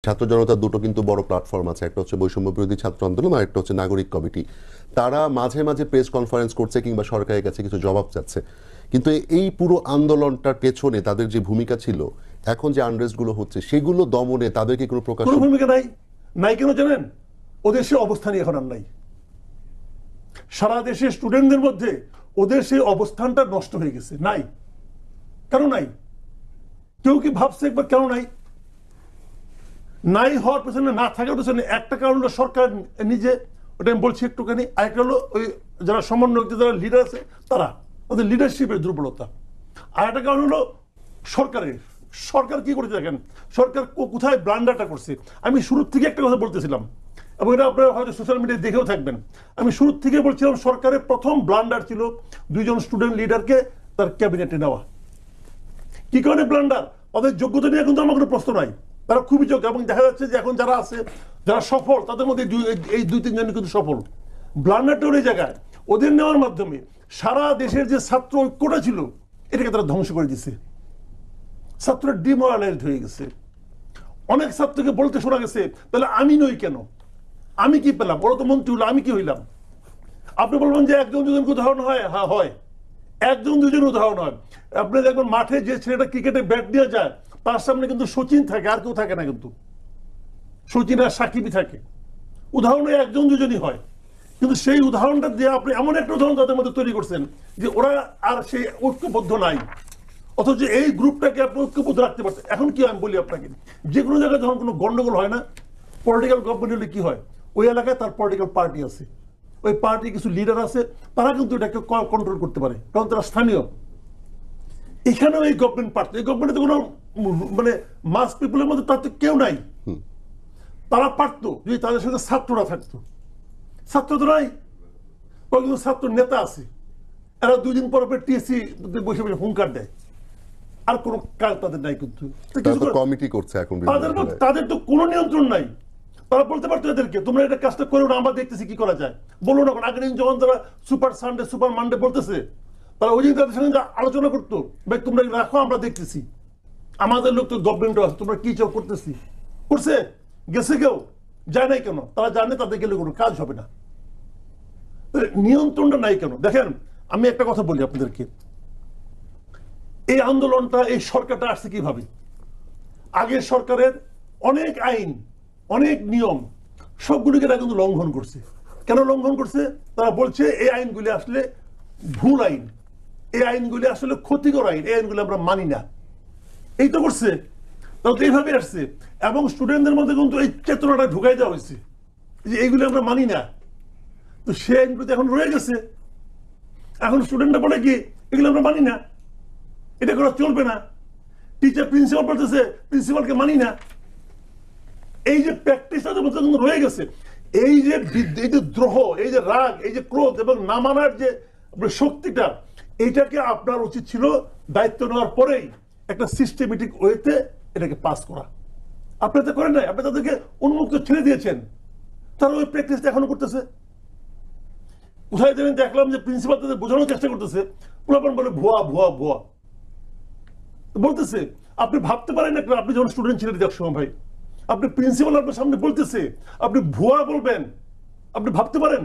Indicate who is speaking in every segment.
Speaker 1: ছাত্র জনতার দুটো কিন্তু বড় প্ল্যাটফর্ম আছে, একটা হচ্ছে বৈষম্য বিরোধী ছাত্র আন্দোলন আর একটা হচ্ছে নাগরিক কমিটি। তারা মাঝে মাঝে প্রেস কনফারেন্স করছে কিংবা সরকারের কাছে কিছু জবাব চাচ্ছে, কিন্তু এই পুরো আন্দোলনটার পেছনে তাদের যে ভূমিকা ছিল, এখন যে আনরেস্ট গুলো হচ্ছে সেগুলো দমনে তাদের কি কোনো প্রকাশ?
Speaker 2: কোনো ভূমিকা নাই। নাই কেন জানেন? ওদের সে অবস্থানই এখন আর নাই। সারা দেশের স্টুডেন্টদের মধ্যে ওদের সেই অবস্থানটা নষ্ট হয়ে গেছে। নাই। কেন নাই? কেউ কি ভাবছে একবার কেন নাই? নাই হওয়ার পেছনে, না থাকার পেছনে একটা কারণ হলো সরকার নিজে, ওটা আমি বলছি একটুখানি। আরেকটা হলো ওই যারা সমন্বয়ক, যারা লিডার আছে তারা, ওদের লিডারশিপের দুর্বলতা। আর একটা কারণ হলো সরকারের। সরকার কি করেছে দেখেন, সরকার কোথায় ব্লান্ডারটা করছে। আমি শুরুর থেকে একটা কথা বলতেছিলাম, এবং এটা আপনারা হয়তো সোশ্যাল মিডিয়ায় দেখেও থাকবেন। আমি শুরুর থেকে বলছিলাম সরকারের প্রথম ব্লান্ডার ছিল দুইজন স্টুডেন্ট লিডারকে তার ক্যাবিনেটে নেওয়া। কি কারণে ব্লান্ডার? ওদের যোগ্যতা নিয়ে কিন্তু আমার কোনো প্রশ্ন নাই, তারা খুবই যোগ্য। এবং দেখা যাচ্ছে যে এখন যারা আছে, যারা সফল, তাদের মধ্যে এই দুই তিনজন কিন্তু সফল। ব্লান্ডারটা ওই জায়গায় ওদের নেওয়ার মাধ্যমে সারা দেশের যে ছাত্র ঐক্যটা ছিল এটাকে তারা ধ্বংস করে দিচ্ছে। ছাত্ররা ডিমোরালাইজড হয়ে গেছে। অনেক ছাত্রকে বলতে শোনা গেছে, তাহলে আমি নই কেন? আমি কি পেলাম? ওরা তো মন্ত্রী হলো, আমি কি হইলাম? আপনি বলবেন যে একজন দুজন উদাহরণ হয়, হ্যাঁ হয়, একজন দুজন উদাহরণ হয়। আপনি দেখবেন মাঠে যে ছেলেটা ক্রিকেটে ব্যাট দিয়ে যায় তার সামনে কিন্তু সচিন থাকে, আর কেউ থাকে না। কিন্তু সচিন আর সাকিবই থাকে। উদাহরণ একজন দুজনই হয়, কিন্তু সেই উদাহরণটা দিয়ে আপনি এমন একটা উদাহরণ তাদের মধ্যে তৈরি করছেন যে ওরা আর সেই ঐক্যবদ্ধ নাই। অথচ এই গ্রুপটাকে আপনি ঐক্যবদ্ধ রাখতে পারতেন। এখন কি আমি বলি আপনাকে, যে কোনো জায়গায় যখন কোনো গন্ডগোল হয় না, পলিটিক্যাল গভর্নমেন্ট হলে কি হয়, ওই এলাকায় তার পলিটিক্যাল পার্টি আছে, ওই পার্টির কিছু লিডার আছে, তারা কিন্তু এটাকে কন্ট্রোল করতে পারে, কারণ তারা স্থানীয়। এখানেও এই গভর্নমেন্ট পারত। এই গভর্নমেন্টে কোনো মানে মাস পিপলের মধ্যে তার তো কেউ নাই। তারা পারতো যদি তাদের সঙ্গে ছাত্ররা থাকতো। ছাত্র তো নাই, কয়েকজন ছাত্র নেতা আছে, এরা 2 দিন পর টিএসসি বসে বসে হুঙ্কার দেয়, আর কোনো কাজ তাদের নাই। কিন্তু
Speaker 1: কমিটি করছে এখন,
Speaker 2: তাদের তো কোনো নিয়ন্ত্রণ নাই। তারা বলতে পারতো এদেরকে তোমরা এটা কাজটা করো না, আমরা দেখতেছি কি করা যায়। বলো না। আগের দিন যখন তারা সুপার সানডে সুপার মানডে বলতেছে, তারা ওই দিন তাদের সঙ্গে আলোচনা করতো, ভাই তোমরা রাখো, আমরা দেখতেছি, আমাদের লোক তো গভর্নমেন্ট আছে, তোমরা কি চাও করতেছি। করছে? গেছে কেউ? যায় নাই কেন? তারা জানে তাদের গেলে কোনো কাজ হবে না। নিয়ন্ত্রণটা নাই কেন? দেখেন আমি একটা কথা বলি আপনাদেরকে, এই আন্দোলনটা, এই সরকারটা আসছে কিভাবে? আগের সরকারের অনেক আইন, অনেক নিয়ম, সবগুলিকে তারা কিন্তু লঙ্ঘন করছে। কেন লঙ্ঘন করছে? তারা বলছে এই আইনগুলি আসলে ভুল আইন, এই আইনগুলি আসলে ক্ষতিকর আইন, এই আইনগুলি আমরা মানি না। এই তো করছে, তারা তো এইভাবে আসছে। এবং স্টুডেন্টদের মধ্যে কিন্তু এই চেতনাটা ঢুকাই দেওয়া হয়েছে যে এইগুলি আমরা মানি না। তো সেই আইনগুলো এখন রয়ে গেছে। এখন স্টুডেন্টরা বলে কি এগুলো আমরা মানি না, এটা করা চলবে না। টিচার প্রিন্সিপাল বলতেছে প্রিন্সিপালকে মানি না। এই যে প্র্যাকটিসটা রয়ে গেছে, এই যে দ্রোহ, এই যে রাগ, এই যে ক্রোধ এবং না মানার যে শক্তিটা, এইটাকে আপনার উচিত ছিল দায়িত্ব নেওয়ার পরেই একটা সিস্টেমেটিক ওয়েতে এটাকে পাস করা। আপনি তো করেন নাই, আপনি তাদেরকে উন্মুক্ত ছেড়ে দিয়েছেন, তারা ওই প্র্যাকটিসটা এখনো করতেছে। কোথায় যেন দেখলাম যে প্রিন্সিপাল তাদের বোঝানোর চেষ্টা করতেছে, পুরোপুরি বলে ভুয়া ভুয়া ভুয়া বলতেছে। আপনি ভাবতে পারেন না, আপনি যখন স্টুডেন্ট ছিলেন এক সময় ভাই, আপনি প্রিন্সিপাল আপনার সামনে বলতেছে আপনি ভুয়া বলবেন, আপনি ভাবতে পারেন?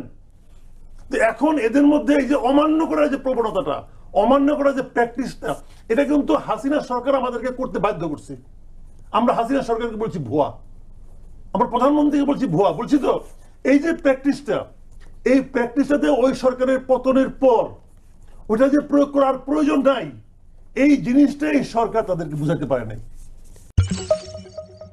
Speaker 2: এখন এদের মধ্যে এই যে অমান্য করার যে প্রবণতাটা, অমান্য করার যে প্র্যাকটিসটা, এটা কিন্তু হাসিনা সরকার আমাদেরকে করতে বাধ্য করছে। আমরা হাসিনা সরকারকে বলছি ভুয়া, আমরা প্রধানমন্ত্রীকে বলছি ভুয়া, বলছি তো। এই যে প্র্যাকটিসটা, এই প্র্যাকটিসটাতে ওই সরকারের পতনের পর ওটা যে প্রয়োগ করার প্রয়োজন নাই, এই জিনিসটাই সরকার তাদেরকে বুঝাতে পারে নাই।